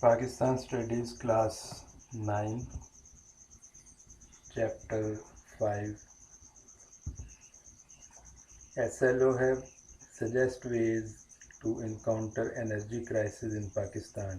Pakistan Studies Class 9 Chapter 5 SLO have suggest ways to encounter energy crisis in Pakistan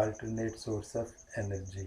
alternate source of energy.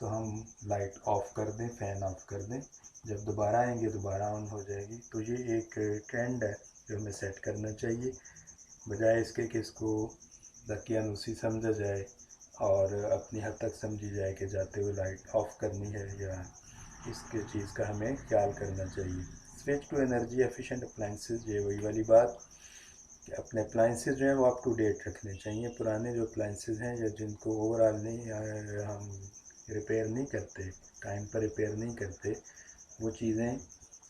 تو ہم light of کر دیں، fan of کر دیں، جب دوبارہ آئیں گے دوبارہ آن ہو جائے گی۔ تو یہ ایک ٹرینڈ ہے جو ہمیں سیٹ کرنا چاہیے، بجائے اس کے کہ اس کو دقیانوسی سمجھا جائے اور اپنی حد تک سمجھی جائے کہ جاتے ہوئے لائٹ آف کرنی ہے، یا اس کے چیز کا ہمیں خیال کرنا چاہیے۔ Switch to energy efficient appliances, یہ وہی والی بات کہ اپنے اپلائنسز جو ہیں وہ اپ ٹو ڈیٹ رکھنے چاہیے۔ پرانے جو اپلائنسز ہیں یا جن کو اوور آل نہیں ہم ریپیئر نہیں کرتے، ٹائم پر ریپیئر نہیں کرتے، وہ چیزیں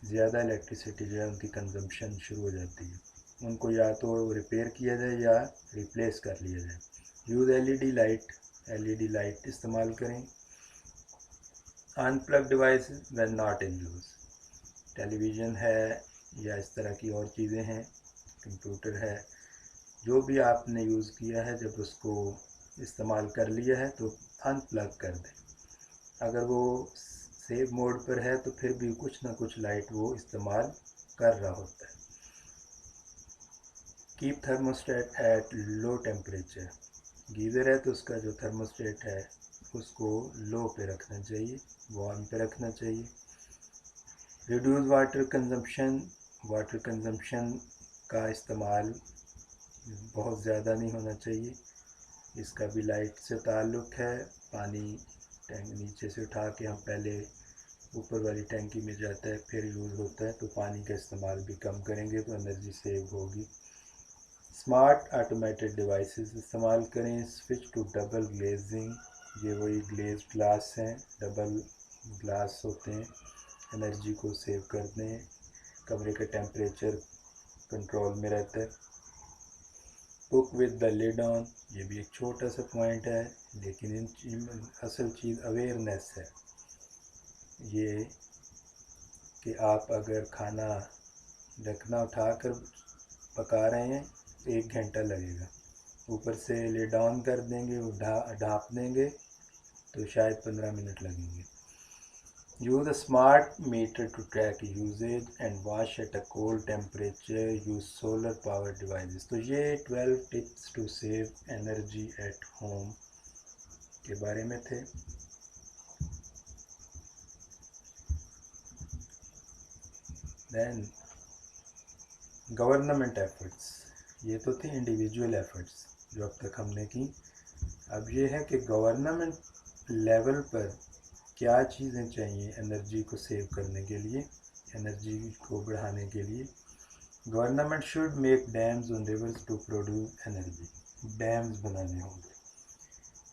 زیادہ الیکٹریسٹی جو ہے ان کی کنزمپشن شروع ہو جاتی ہے۔ ان کو یا تو ریپیئر کیا جائے یا ریپلیس کر لیا جائے۔ Use L E D light, L E D light استعمال کریں۔ Unplug devices when not in use, television ہے یا اس طرح کی اور چیزیں ہیں، کمپیوٹر ہے، جو بھی آپ نے یوز کیا ہے جب اس کو استعمال کر لیا ہے تو ان پلگ کر دیں۔ اگر وہ سیو موڈ پر ہے تو پھر بھی کچھ نہ کچھ لائٹ وہ استعمال کر رہا ہوتا ہے۔ Keep thermostat at low temperature, geyser ہے تو اس کا جو تھرموسٹیٹ ہے اس کو لو پہ رکھنا چاہیے، وارم پہ رکھنا چاہیے۔ Reduce water consumption, water consumption کا استعمال بہت زیادہ نہیں ہونا چاہیے، اس کا بھی لائٹ سے تعلق ہے۔ پانی ٹینک نیچے سے اٹھا کے ہم پہلے اوپر والی ٹینکی میں جاتا ہے پھر یوز ہوتا ہے، تو پانی کا استعمال بھی کم کریں گے تو انرجی سیو ہوگی۔ اسمارٹ آٹومیٹڈ ڈیوائسز استعمال کریں۔ سوئچ ٹو ڈبل گلیزنگ، یہ وہی گلیز گلاس ہیں، ڈبل گلاس ہوتے ہیں، انرجی کو سیو کرتے ہیں، کمرے کا ٹیمپریچر کنٹرول میں رہتا ہے۔ کوک ود دا لڈ آن، یہ بھی ایک چھوٹا سا پوائنٹ ہے لیکن اصل چیز اویئرنیس ہے، یہ کہ آپ اگر کھانا ڈھکنا اٹھا کر پکا رہے ہیں تو 1 گھنٹہ لگے گا، اوپر سے لڈ آن کر دیں گے، وہ ڈھانپ دیں گے تو شاید 15 منٹ لگیں گے۔ Use a smart meter to track usage and wash at a cold temperature, use solar power devices. تو یہ 12 tips to save energy at home کے بارے میں تھے۔ دین گورنمنٹ ایفرٹس، یہ تو تھے انڈیویجول ایفرٹس جو اب تک ہم نے کی۔ اب یہ ہے کہ گورنمنٹ لیول پر کیا چیزیں چاہیے انرجی کو سیو کرنے کے لیے، انرجی کو بڑھانے کے لیے۔ Government should make dams on rivers to produce energy, dams بنانے ہوں گے۔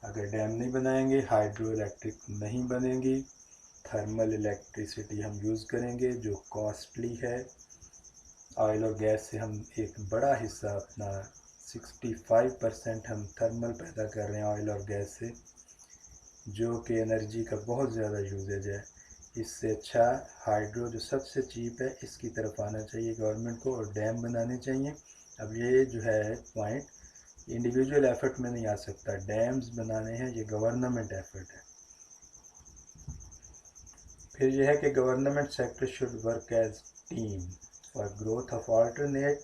اگر ڈیم نہیں بنائیں گے ہائیڈرو الیکٹرک نہیں بنیں گی، تھرمل الیکٹریسٹی ہم یوز کریں گے جو کاسٹلی ہے۔ آئل اور گیس سے ہم ایک بڑا حصہ اپنا 65% ہم تھرمل پیدا کر رہے ہیں آئل اور گیس سے، جو کہ انرجی کا بہت زیادہ یوزیج ہے۔ اس سے اچھا ہائیڈرو جو سب سے چیپ ہے اس کی طرف آنا چاہیے گورنمنٹ کو، اور ڈیم بنانے چاہیے۔ اب یہ جو ہے پوائنٹ انڈیویجول ایفرٹ میں نہیں آ سکتا، ڈیمز بنانے ہیں، یہ گورنمنٹ ایفرٹ ہے۔ پھر یہ ہے کہ government sector should work as team for growth of alternate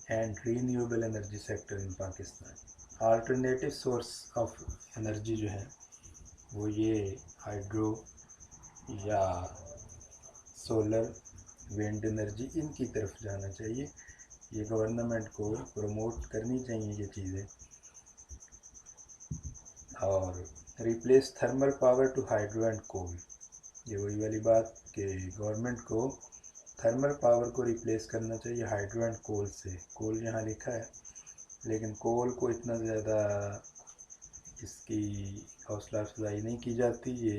and renewable energy sector in Pakistan. Alternative source of energy جو ہے وہ یہ ہائیڈرو یا سولر، ونڈ انرجی، ان کی طرف جانا چاہیے۔ یہ گورنمنٹ کو پروموٹ کرنی چاہیے یہ چیزیں۔ اور replace thermal power to hydro and coal, یہ وہی والی بات کہ گورنمنٹ کو تھرمل پاور کو ریپلیس کرنا چاہیے ہائیڈرو اینڈ کول سے۔ کول یہاں لکھا ہے لیکن کول کو اتنا زیادہ اس کی حوصلہ افزائی نہیں کی جاتی، یہ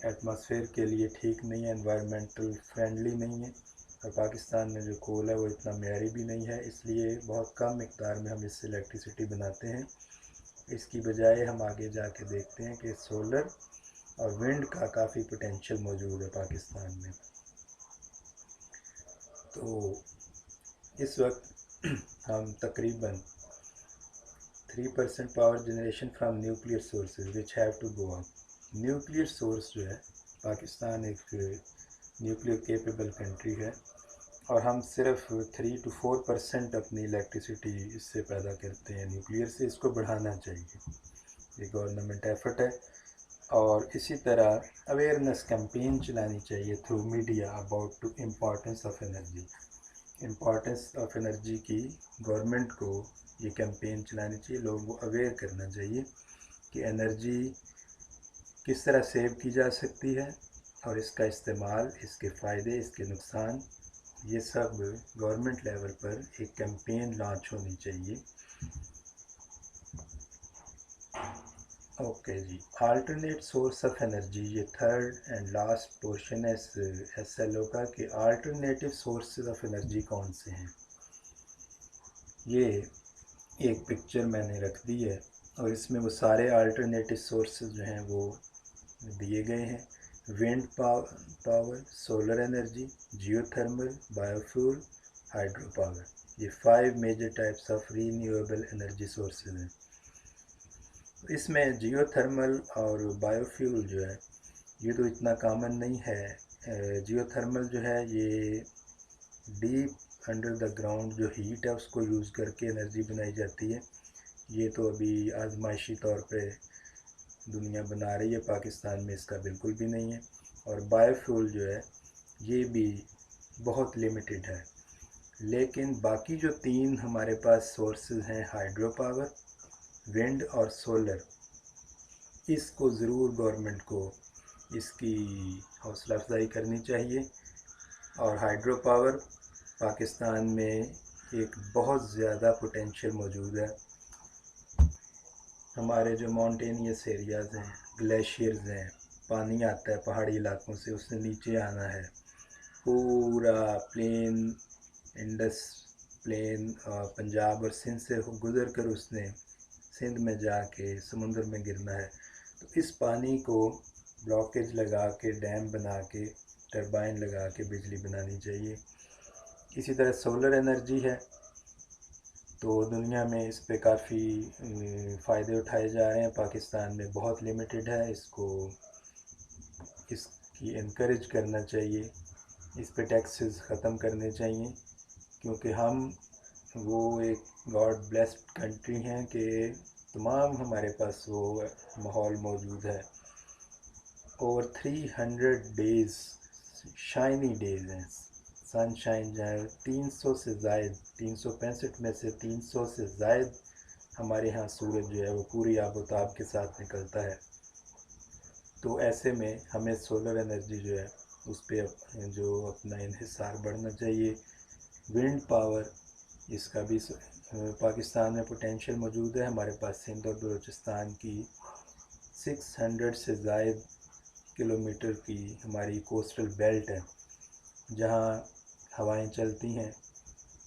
ایٹماسفیئر کے لیے ٹھیک نہیں ہے، انوائرمنٹل فرینڈلی نہیں ہے، اور پاکستان میں جو کول ہے وہ اتنا معیاری بھی نہیں ہے، اس لیے بہت کم مقدار میں ہم اس سے الیکٹریسٹی بناتے ہیں۔ اس کی بجائے ہم آگے جا کے دیکھتے ہیں کہ سولر اور ونڈ کا کافی پوٹینشیل موجود ہے پاکستان میں۔ تو اس وقت ہم تقریباً 3% power generation from nuclear sources which have to go up. Nuclear source جو ہے، پاکستان ایک نیوکلیئر کیپیبل کنٹری ہے اور ہم صرف 3 to 4% اپنی الیکٹریسٹی اس سے پیدا کرتے ہیں نیوکلیئر سے، اس کو بڑھانا چاہیے۔ یہ گورنمنٹ ایفرٹ ہے. اور اسی طرح اویئرنیس کیمپین چلانی چاہیے through media about to importance of energy. Importance of energy کی گورنمنٹ کو یہ کیمپین چلانی چاہیے، لوگوں کو اویئر کرنا چاہیے کہ انرجی کس طرح سیو کی جا سکتی ہے اور اس کا استعمال، اس کے فائدے، اس کے نقصان، یہ سب گورنمنٹ لیول پر ایک کیمپین لانچ ہونی چاہیے. اوکے جی، آلٹرنیٹ سورس آف انرجی، یہ تھرڈ اینڈ لاسٹ پورشن ہے ایس ایل او کا کہ آلٹرنیٹیو سورسز آف انرجی کون سے ہیں. یہ ایک پکچر میں نے رکھ دی ہے اور اس میں وہ سارے آلٹرنیٹیو سورسز جو ہیں وہ دیے گئے ہیں. Wind power, solar energy, geothermal, biofuel, hydropower, یہ 5 major types of renewable energy sources ہیں. اس میں جیو تھرمل اور بایو فیول جو ہے یہ تو اتنا کامن نہیں ہے. جیو تھرمل جو ہے یہ ڈیپ انڈر دا گراؤنڈ جو ہیٹ ہے اس کو یوز کر کے انرجی بنائی جاتی ہے. یہ تو ابھی آزمائشی طور پہ دنیا بنا رہی ہے، پاکستان میں اس کا بالکل بھی نہیں ہے. اور بایو فیول جو ہے یہ بھی بہت لمیٹڈ ہے. لیکن باقی جو 3 ہمارے پاس سورسز ہیں، ہائیڈرو پاور، ونڈ اور سولر، اس کو ضرور گورنمنٹ کو اس کی حوصلہ افزائی کرنی چاہیے. اور ہائیڈرو پاور پاکستان میں ایک بہت زیادہ پوٹینشیل موجود ہے. ہمارے جو ماؤنٹینیس ایریاز ہیں، گلیشیئرز ہیں، پانی آتا ہے پہاڑی علاقوں سے، اس نے نیچے آنا ہے، پورا پلین انڈس پلین پنجاب اور سندھ سے گزر کر اس نے سندھ میں جا کے سمندر میں گرنا ہے. تو اس پانی کو بلاکیج لگا کے، ڈیم بنا کے، ٹربائن لگا کے بجلی بنانی چاہیے. اسی طرح سولر انرجی ہے تو دنیا میں اس پہ کافی فائدے اٹھائے جا رہے ہیں. پاکستان میں بہت لمیٹڈ ہے، اس کو اس کی انکریج کرنا چاہیے. اس پہ ٹیکسز ختم کرنے چاہیے کیونکہ ہم وہ ایک گاڈ بلیسڈ کنٹری ہیں کہ تمام ہمارے پاس وہ ماحول موجود ہے. اوور 300 ڈیز شائنی ڈیز ہیں، سن شائن جو ہے 300 سے زائد، 365 میں سے 300 سے زائد ہمارے ہاں سورج جو ہے وہ پوری آب و تاب کے ساتھ نکلتا ہے. تو ایسے میں ہمیں سولر انرجی جو ہے اس پہ جو اپنا انحصار بڑھنا چاہیے. ونڈ پاور، اس کا بھی پاکستان میں پوٹینشیل موجود ہے. ہمارے پاس سندھ اور بلوچستان کی 600 سے زائد کلومیٹر کی ہماری کوسٹل بیلٹ ہے جہاں ہوائیں چلتی ہیں.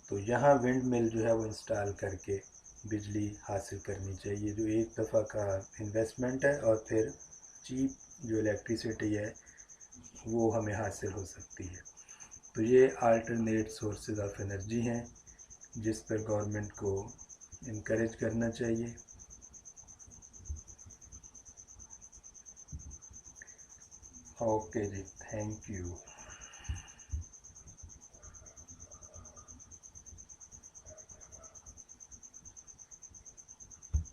تو یہاں ونڈ مل جو ہے وہ انسٹال کر کے بجلی حاصل کرنی چاہیے، جو ایک دفعہ کا انویسٹمنٹ ہے اور پھر چیپ جو الیکٹریسٹی ہے وہ ہمیں حاصل ہو سکتی ہے. تو یہ آلٹرنیٹ سورسز آف انرجی ہیں جس پر گورنمنٹ کو انکریج کرنا چاہیے. اوکے جی، تھینک یو.